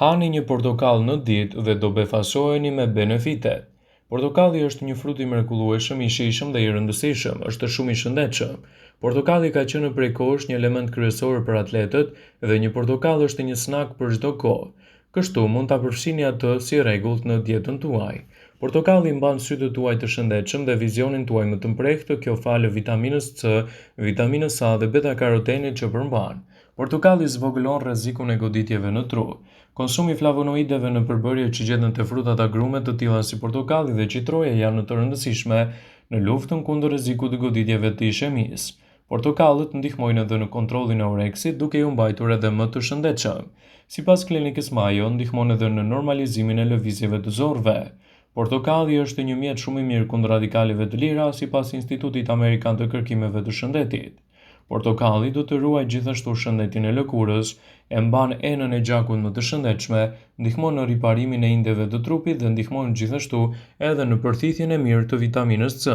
Hani një portokall në ditë dhe do befasoheni me benefite. Portokalli është një frut i mrekullueshëm, i shijshëm dhe i rëndësishëm. Është shumë i shëndetshëm. Portokalli ka qenë prej kohësh një element kryesor për atletët dhe një portokall është një snack për çdo kohë. Kështu mund ta përfshini atë si rregull në dietën tuaj. Portokalli mban sytë tuaj të shëndetshëm dhe vizionin tuaj më të mprehtë, kjo falë vitaminës C, vitaminës A dhe beta-karotenit që përmban. Portokalli zvogëlon rrezikun e goditjeve në tru. Konsumi i flavonoideve në përbërje që gjeten te frutat agrume të tilla si portokalli dhe citroja janë të rëndësishme në luftën kundër rrezikut të goditjeve të ishemisë. Portokallët ndihmojnë edhe në kontrollin e oreksit duke ju mbajtur edhe më të shëndetshëm. Sipas klinikës Mayo, ndihmon edhe në normalizimin e lëvizjeve të zorëve. Portokalli është një mjet shumë i mirë kundër radikaleve të lira sipas Institutit Amerikan të Kërkimeve të Shëndetit. Portokalli do të ruajë gjithashtu shëndetin e lëkurës, e mban enën e gjakut më të shëndetshme, ndihmon në riparimin e indeve të trupit dhe ndihmon gjithashtu edhe në përthithjen e mirë të vitaminës C.